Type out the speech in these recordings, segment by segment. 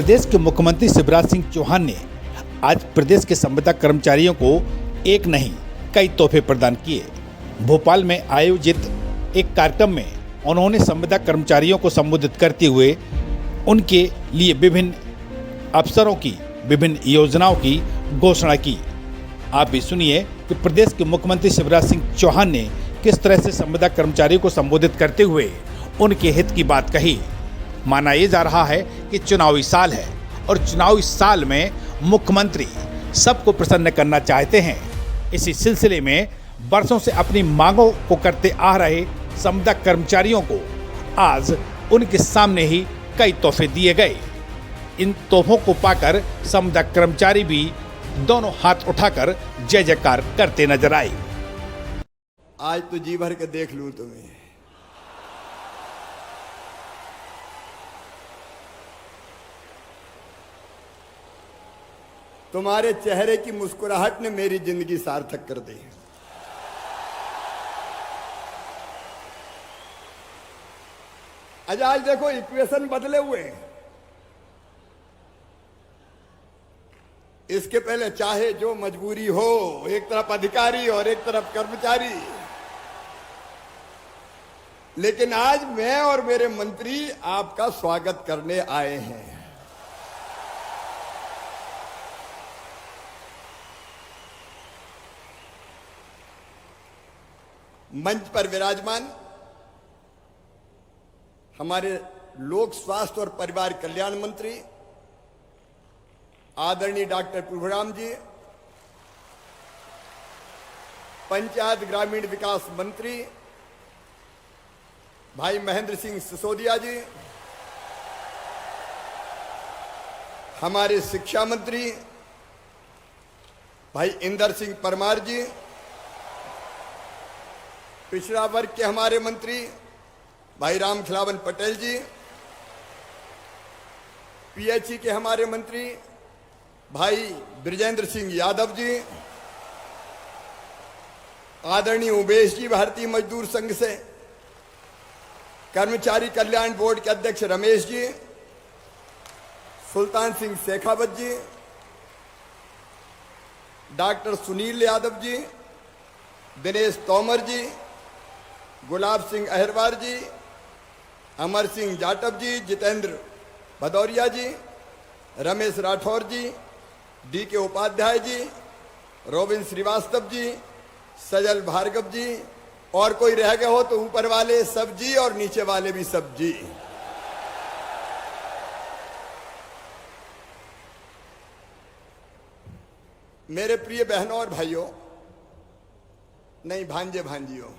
प्रदेश के मुख्यमंत्री शिवराज सिंह चौहान ने आज प्रदेश के संविदा कर्मचारियों को एक नहीं कई तोहफे प्रदान किए। भोपाल में आयोजित एक कार्यक्रम में उन्होंने संविदा कर्मचारियों को संबोधित करते हुए उनके लिए विभिन्न अवसरों की, विभिन्न योजनाओं की घोषणा की। आप भी सुनिए कि प्रदेश के मुख्यमंत्री शिवराज सिंह चौहान ने किस तरह से संविदा कर्मचारियों को संबोधित करते हुए उनके हित की बात कही। माना ये जा रहा है कि चुनावी साल है और चुनावी साल में मुख्यमंत्री सबको प्रसन्न करना चाहते हैं। इसी सिलसिले में वर्षों से अपनी मांगों को करते आ रहे संविदा कर्मचारियों को आज उनके सामने ही कई तोहफे दिए गए। इन तोहफों को पाकर संविदा कर्मचारी भी दोनों हाथ उठाकर जय जयकार करते नजर आए। आज तो जी भर के देख लूं तुम्हें। तुम्हारे चेहरे की मुस्कुराहट ने मेरी जिंदगी सार्थक कर दी। आज देखो इक्वेशन बदले हुए हैं। इसके पहले चाहे जो मजबूरी हो, एक तरफ अधिकारी और एक तरफ कर्मचारी, लेकिन आज मैं और मेरे मंत्री आपका स्वागत करने आए हैं। मंच पर विराजमान हमारे लोक स्वास्थ्य और परिवार कल्याण मंत्री आदरणीय डॉक्टर प्रभुराम जी, पंचायत ग्रामीण विकास मंत्री भाई महेंद्र सिंह सिसोदिया जी, हमारे शिक्षा मंत्री भाई इंदर सिंह परमार जी, पिछड़ा वर्ग के हमारे मंत्री भाई राम खिलावन पटेल जी, पीएचई के हमारे मंत्री भाई ब्रिजेंद्र सिंह यादव जी, आदरणीय उमेश जी भारतीय मजदूर संघ से, कर्मचारी कल्याण बोर्ड के अध्यक्ष रमेश जी, सुल्तान सिंह शेखावत जी, डॉक्टर सुनील यादव जी, दिनेश तोमर जी, गुलाब सिंह अहिरवार जी, अमर सिंह जाटव जी, जितेंद्र भदौरिया जी, रमेश राठौर जी, डी के उपाध्याय जी, रोबिन श्रीवास्तव जी, सजल भार्गव जी, और कोई रह गए हो तो ऊपर वाले सब जी और नीचे वाले भी सब जी। मेरे प्रिय बहनों और भाइयों, नहीं भांजे भांजियों,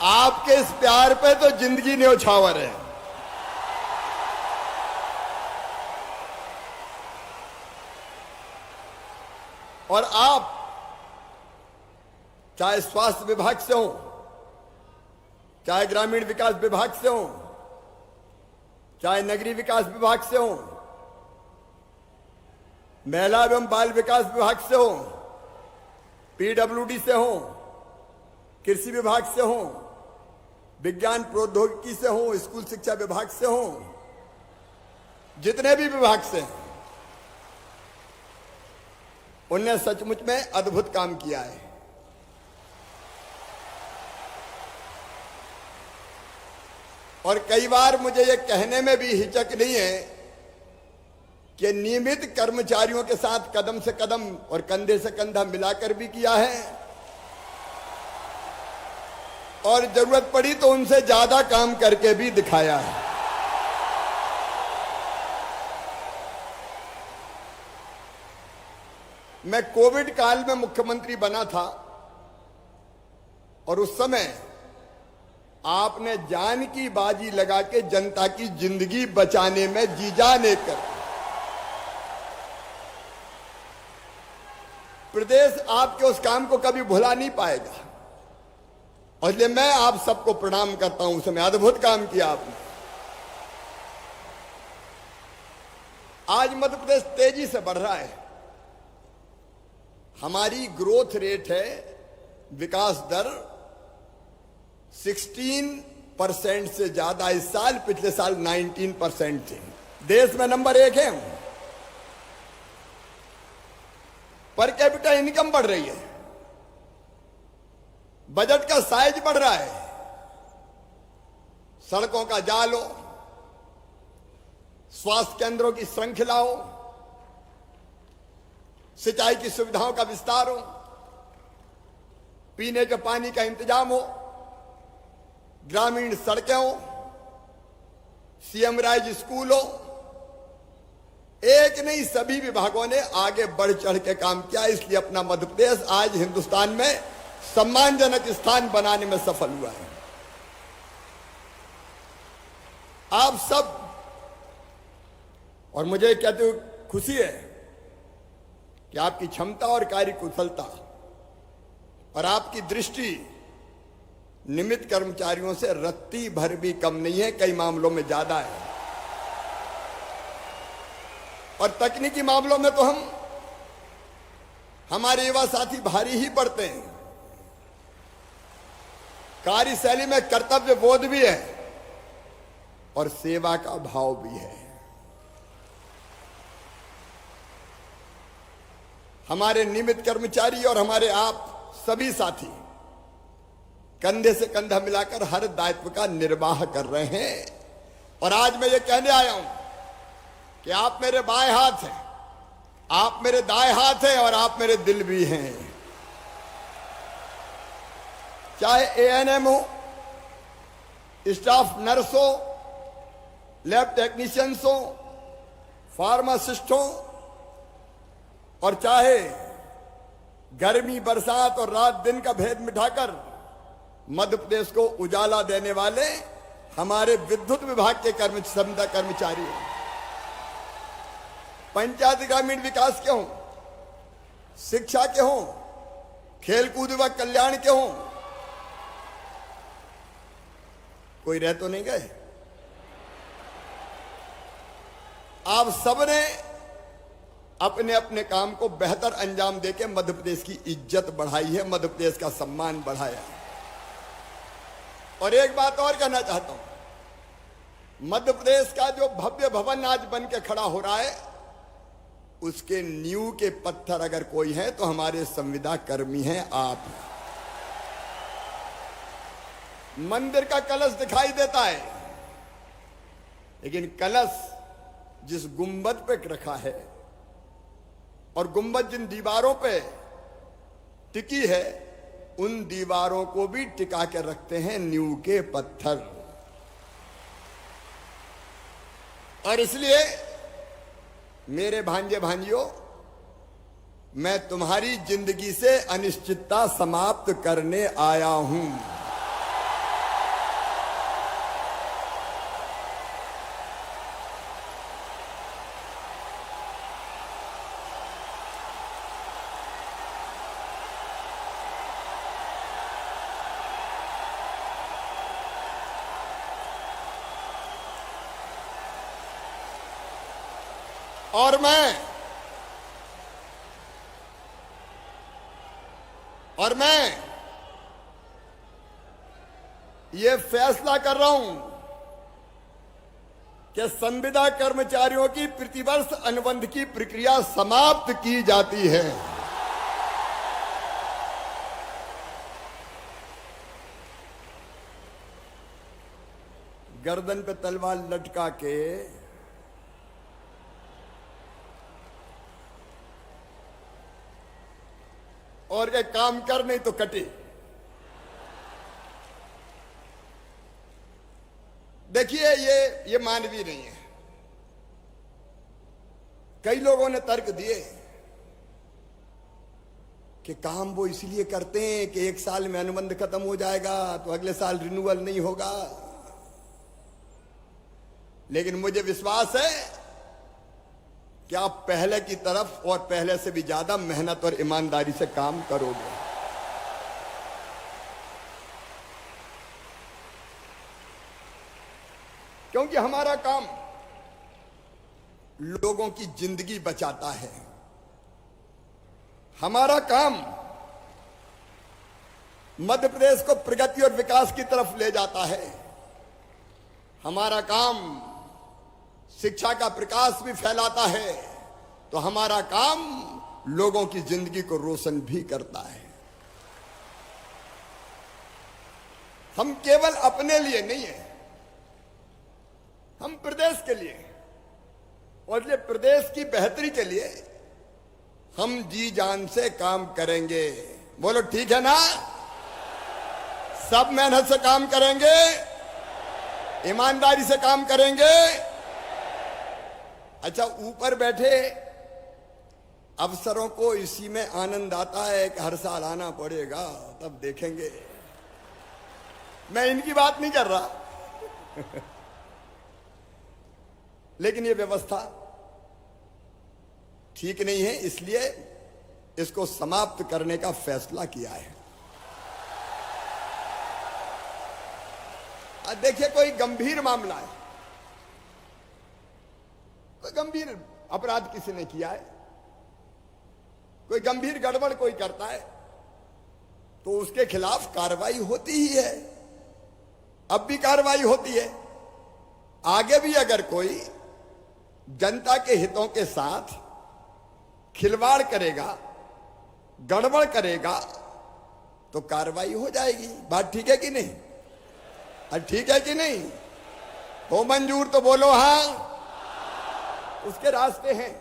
आपके इस प्यार पे तो जिंदगी न्यौछावर है। और आप चाहे स्वास्थ्य विभाग से हो, चाहे ग्रामीण विकास विभाग से हो, चाहे नगरीय विकास विभाग से हो, महिला एवं बाल विकास विभाग से हो, पीडब्ल्यूडी से हो, कृषि विभाग से हो, विज्ञान प्रौद्योगिकी से हो, स्कूल शिक्षा विभाग से हो, जितने भी विभाग से हैं, उनने सचमुच में अद्भुत काम किया है। और कई बार मुझे ये कहने में भी हिचक नहीं है कि नियमित कर्मचारियों के साथ कदम से कदम और कंधे से कंधा मिलाकर भी किया है, और जरूरत पड़ी तो उनसे ज्यादा काम करके भी दिखाया है। मैं कोविड काल में मुख्यमंत्री बना था और उस समय आपने जान की बाजी लगा के जनता की जिंदगी बचाने में जी जान कर प्रदेश आपके उस काम को कभी भुला नहीं पाएगा। और इसलिए मैं आप सबको प्रणाम करता हूं, उस समय अद्भुत काम किया आपने। आज मध्य प्रदेश तेजी से बढ़ रहा है। हमारी ग्रोथ रेट है, विकास दर 16% से ज्यादा इस साल, पिछले साल 19% थी। देश में नंबर 1 है। पर कैपिटा इनकम बढ़ रही है, बजट का साइज बढ़ रहा है, सड़कों का जाल हो, स्वास्थ्य केंद्रों की श्रृंखला हो, सिंचाई की सुविधाओं का विस्तार हो, पीने के पानी का इंतजाम हो, ग्रामीण सड़कें हो, सीएम राइज स्कूल हो, एक नहीं सभी विभागों ने आगे बढ़ चढ़ के काम किया। इसलिए अपना मध्य प्रदेश आज हिंदुस्तान में सम्मानजनक स्थान बनाने में सफल हुआ है। आप सब, और मुझे कहते हुए खुशी है कि आपकी क्षमता और कार्यकुशलता और आपकी दृष्टि नियमित कर्मचारियों से रत्ती भर भी कम नहीं है, कई मामलों में ज्यादा है। और तकनीकी मामलों में तो हमारे युवा साथी भारी ही पड़ते हैं। कार्यशैली में कर्तव्य बोध भी है और सेवा का भाव भी है। हमारे नियमित कर्मचारी और हमारे आप सभी साथी कंधे से कंधा मिलाकर हर दायित्व का निर्वाह कर रहे हैं। और आज मैं ये कहने आया हूं कि आप मेरे बाएं हाथ हैं, आप मेरे दाएं हाथ हैं और आप मेरे दिल भी हैं। चाहे एएनएम हो, स्टाफ नर्स हो, लैब टेक्नीशियंस हो, फार्मासिस्ट हो, और चाहे गर्मी बरसात और रात दिन का भेद मिटाकर मध्य प्रदेश को उजाला देने वाले हमारे विद्युत विभाग के कर्मचारी हैं, पंचायत ग्रामीण विकास के हों, शिक्षा के हों, खेलकूद व कल्याण के हों, कोई रह तो नहीं गए। आप सबने अपने अपने काम को बेहतर अंजाम देके मध्य प्रदेश की इज्जत बढ़ाई है, मध्य प्रदेश का सम्मान बढ़ाया है। और एक बात और कहना चाहता हूं, मध्य प्रदेश का जो भव्य भवन आज बन के खड़ा हो रहा है, उसके नींव के पत्थर अगर कोई है तो हमारे संविदा कर्मी हैं, आप। मंदिर का कलश दिखाई देता है, लेकिन कलश जिस गुंबद पे रखा है और गुंबद जिन दीवारों पे टिकी है, उन दीवारों को भी टिका के रखते हैं नींव के पत्थर। और इसलिए मेरे भांजे भांजियों, मैं तुम्हारी जिंदगी से अनिश्चितता समाप्त करने आया हूं। और मैं ये फैसला कर रहा हूं कि संविदा कर्मचारियों की प्रतिवर्ष अनुबंध की प्रक्रिया समाप्त की जाती है। गर्दन पे तलवार लटका के और ये काम कर नहीं तो कटे। देखिए, ये मानवीय नहीं है। कई लोगों ने तर्क दिए कि काम वो इसलिए करते हैं कि एक साल में अनुबंध खत्म हो जाएगा तो अगले साल रिन्यूअल नहीं होगा। लेकिन मुझे विश्वास है कि आप पहले की तरफ और पहले से भी ज्यादा मेहनत और ईमानदारी से काम करोगे। क्योंकि हमारा काम लोगों की जिंदगी बचाता है। हमारा काम मध्य प्रदेश को प्रगति और विकास की तरफ ले जाता है। हमारा काम शिक्षा का प्रकाश भी फैलाता है, तो हमारा काम लोगों की जिंदगी को रोशन भी करता है। हम केवल अपने लिए नहीं है, हम प्रदेश के लिए, और ये प्रदेश की बेहतरी के लिए हम जी जान से काम करेंगे। बोलो ठीक है ना? सब मेहनत से काम करेंगे, ईमानदारी से काम करेंगे। अच्छा, ऊपर बैठे अफसरों को इसी में आनंद आता है कि हर साल आना पड़ेगा, तब देखेंगे। मैं इनकी बात नहीं कर रहा लेकिन ये व्यवस्था ठीक नहीं है, इसलिए इसको समाप्त करने का फैसला किया है। देखिए, कोई गंभीर मामला है, कोई गंभीर अपराध किसी ने किया है, कोई गंभीर गड़बड़ कोई करता है, तो उसके खिलाफ कार्रवाई होती ही है। अब भी कार्रवाई होती है। आगे भी अगर कोई जनता के हितों के साथ खिलवाड़ करेगा, गड़बड़ करेगा, तो कार्रवाई हो जाएगी। बात ठीक है कि नहीं? अरे ठीक है कि नहीं? हो मंजूर तो बोलो हाँ। उसके रास्ते हैं।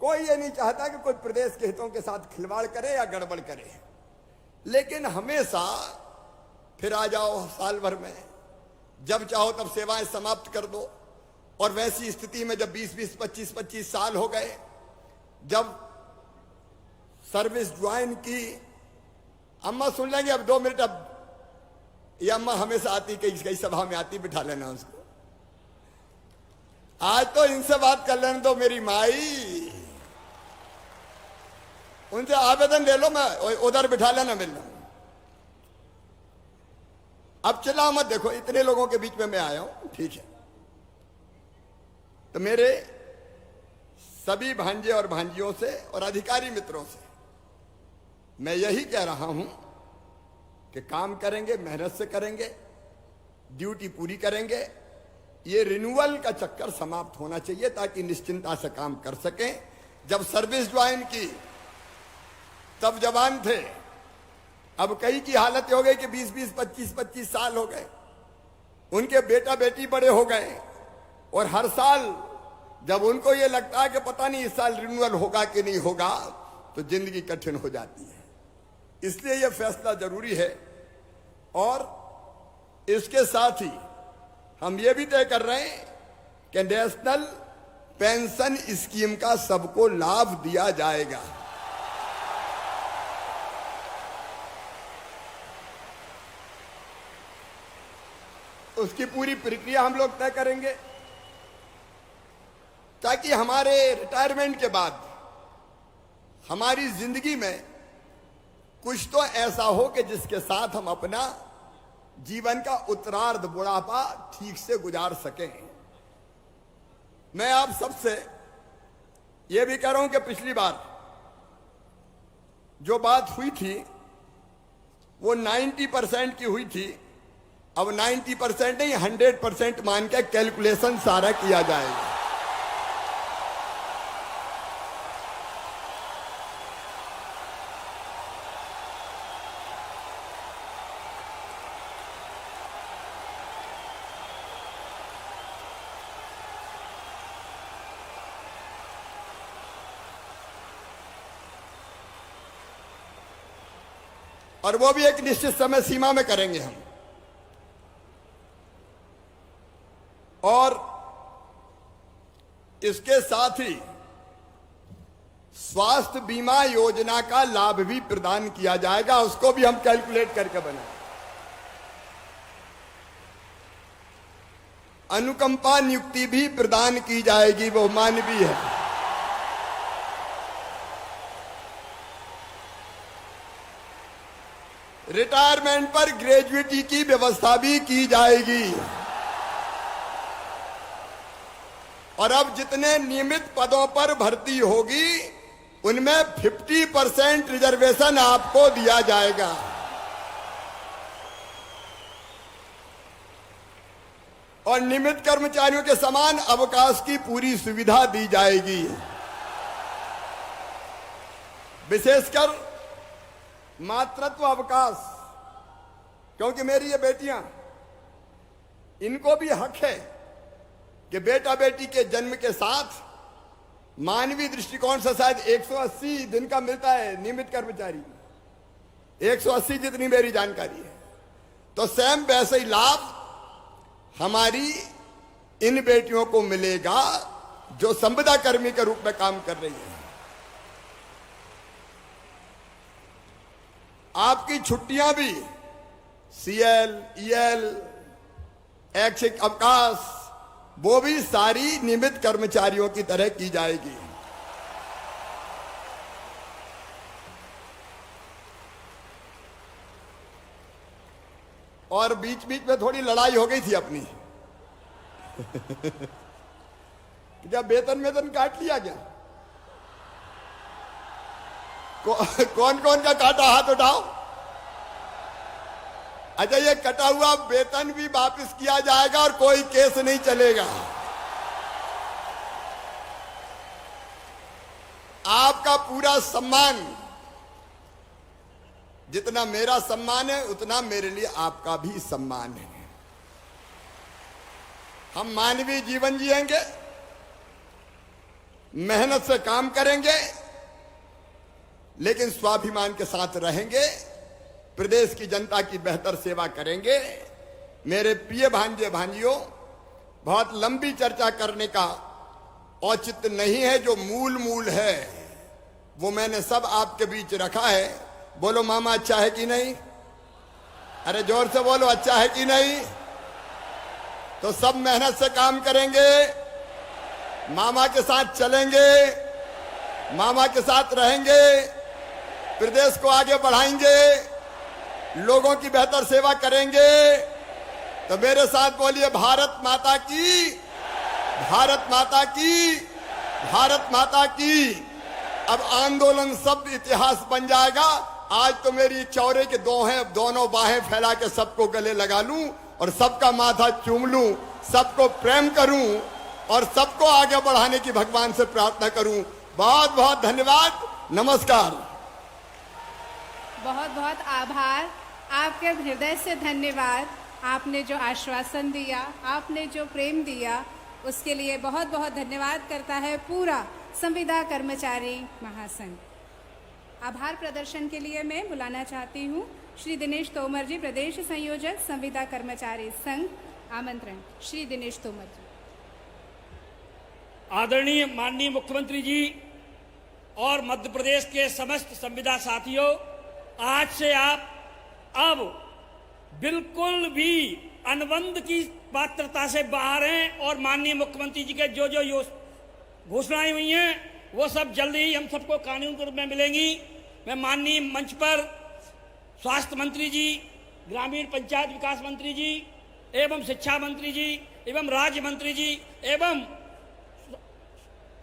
कोई ये नहीं चाहता कि कोई प्रदेश के हितों के साथ खिलवाड़ करे या गड़बड़ करे, लेकिन हमेशा फिर आ जाओ साल भर में, जब चाहो तब सेवाएं समाप्त कर दो। और वैसी स्थिति में जब 20-20, 25-25 साल हो गए, जब सर्विस ज्वाइन की, अम्मा सुन लेंगे अब 2 मिनट। अब ये अम्मा हमेशा आती, कई सभा में आती, बिठा लेना उसको। आज तो इनसे बात कर लेने दो, मेरी माई। उनसे आवेदन ले लो, मैं उधर बिठा लेना, मिलना। अब चिल्लाओ मत, देखो इतने लोगों के बीच में मैं आया हूं, ठीक है। तो मेरे सभी भांजे और भांजियों से और अधिकारी मित्रों से मैं यही कह रहा हूं कि काम करेंगे, मेहनत से करेंगे, ड्यूटी पूरी करेंगे। ये रिन्यूअल का चक्कर समाप्त होना चाहिए ताकि निश्चिंता से काम कर सकें। जब सर्विस ज्वाइन की तब जवान थे, अब कई की हालत हो गई कि 20-20, 25-25 साल हो गए, उनके बेटा बेटी बड़े हो गए, और हर साल जब उनको ये लगता है कि पता नहीं इस साल रिन्यूअल होगा कि नहीं होगा, तो जिंदगी कठिन हो जाती है। इसलिए यह फैसला जरूरी है। और इसके साथ ही हम ये भी तय कर रहे हैं कि नेशनल पेंशन स्कीम का सबको लाभ दिया जाएगा। उसकी पूरी प्रक्रिया हम लोग तय करेंगे ताकि हमारे रिटायरमेंट के बाद हमारी जिंदगी में कुछ तो ऐसा हो कि जिसके साथ हम अपना जीवन का उत्तरार्ध, बुढ़ापा ठीक से गुजार सकें। मैं आप सबसे यह भी कह रहा हूं कि पिछली बार जो बात हुई थी वो 90% की हुई थी। अब 90% नहीं, 100% मान के कैलकुलेशन सारा किया जाएगा। और वो भी एक निश्चित समय सीमा में करेंगे हम। और इसके साथ ही स्वास्थ्य बीमा योजना का लाभ भी प्रदान किया जाएगा, उसको भी हम कैलकुलेट करके बनाए। अनुकंपा नियुक्ति भी प्रदान की जाएगी, वो मानवीय है। रिटायरमेंट पर ग्रेजुएटी की व्यवस्था भी की जाएगी। और अब जितने नियमित पदों पर भर्ती होगी उनमें 50% रिजर्वेशन आपको दिया जाएगा। और नियमित कर्मचारियों के समान अवकाश की पूरी सुविधा दी जाएगी। विशेषकर मातृत्व अवकाश, क्योंकि मेरी ये बेटियां, इनको भी हक है कि बेटा बेटी के जन्म के साथ मानवीय दृष्टिकोण से शायद 180 दिन का मिलता है नियमित कर्मचारी, 180 जितनी मेरी जानकारी है। तो सेम वैसे ही लाभ हमारी इन बेटियों को मिलेगा जो संविदा कर्मी के रूप में काम कर रही है। आपकी छुट्टियां भी सीएल, ईएल, ऐच्छिक अवकाश, वो भी सारी नियमित कर्मचारियों की तरह की जाएगी। और बीच बीच में थोड़ी लड़ाई हो गई थी अपनी क्या वेतन काट लिया क्या? कौन कौन का काटा, हाथ उठाओ। अच्छा, ये कटा हुआ वेतन भी वापस किया जाएगा और कोई केस नहीं चलेगा। आपका पूरा सम्मान, जितना मेरा सम्मान है उतना मेरे लिए आपका भी सम्मान है। हम मानवीय जीवन जिएंगे, मेहनत से काम करेंगे, लेकिन स्वाभिमान के साथ रहेंगे, प्रदेश की जनता की बेहतर सेवा करेंगे। मेरे प्रिय भांजे भांजियों, बहुत लंबी चर्चा करने का औचित्य नहीं है। जो मूल है वो मैंने सब आपके बीच रखा है। बोलो मामा, अच्छा है कि नहीं? अरे जोर से बोलो, अच्छा है कि नहीं? तो सब मेहनत से काम करेंगे, मामा के साथ चलेंगे, मामा के साथ रहेंगे, प्रदेश को आगे बढ़ाएंगे, लोगों की बेहतर सेवा करेंगे। तो मेरे साथ बोलिए, भारत माता की, भारत माता की, भारत माता की। अब आंदोलन शब्द इतिहास बन जाएगा। आज तो मेरी चौरे के दोनों बाहें फैला के सबको गले लगा लूं और सबका माथा चूम लूं, सबको प्रेम करूं और सबको आगे बढ़ाने की भगवान से प्रार्थना करूं। बहुत बहुत धन्यवाद, नमस्कार। बहुत बहुत आभार, आपके हृदय से धन्यवाद। आपने जो आश्वासन दिया, आपने जो प्रेम दिया, उसके लिए बहुत बहुत धन्यवाद करता है पूरा संविदा कर्मचारी महासंघ। आभार प्रदर्शन के लिए मैं बुलाना चाहती हूँ श्री दिनेश तोमर जी, प्रदेश संयोजक संविदा कर्मचारी संघ। आमंत्रण श्री दिनेश तोमर जी। आदरणीय माननीय मुख्यमंत्री जी और मध्य प्रदेश के समस्त संविदा साथियों, आज से आप अब बिल्कुल भी अनुबंध की पात्रता से बाहर हैं और माननीय मुख्यमंत्री जी के जो घोषणाएं हुई हैं वो सब जल्दी ही हम सबको कानून के रूप में मिलेंगी। मैं माननीय मंच पर स्वास्थ्य मंत्री जी, ग्रामीण पंचायत विकास मंत्री जी एवं शिक्षा मंत्री जी एवं राज्य मंत्री जी एवं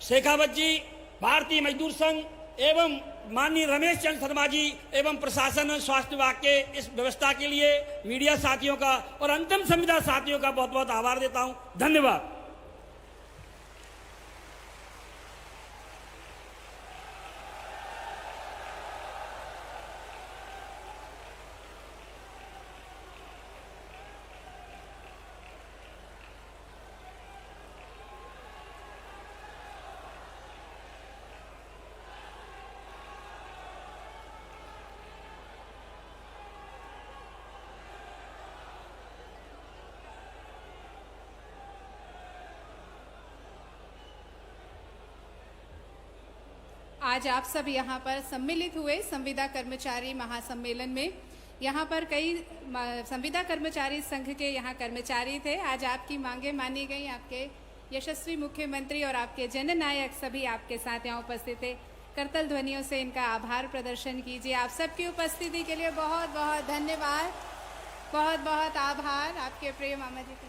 शेखावत जी, भारतीय मजदूर संघ एवं माननीय रमेश चंद्र शर्मा जी एवं प्रशासन और स्वास्थ्य विभाग के इस व्यवस्था के लिए मीडिया साथियों का और अंतिम संविदा साथियों का बहुत बहुत आभार देता हूं। धन्यवाद। आज आप सब यहाँ पर सम्मिलित हुए संविदा कर्मचारी महासम्मेलन में। यहाँ पर कई संविदा कर्मचारी संघ के यहाँ कर्मचारी थे। आज आपकी मांगे मानी गई। आपके यशस्वी मुख्यमंत्री और आपके जननायक सभी आपके साथ यहाँ उपस्थित थे। करतल ध्वनियों से इनका आभार प्रदर्शन कीजिए। आप सबकी उपस्थिति के लिए बहुत बहुत धन्यवाद, बहुत बहुत आभार। आपके प्रिय मामा जी।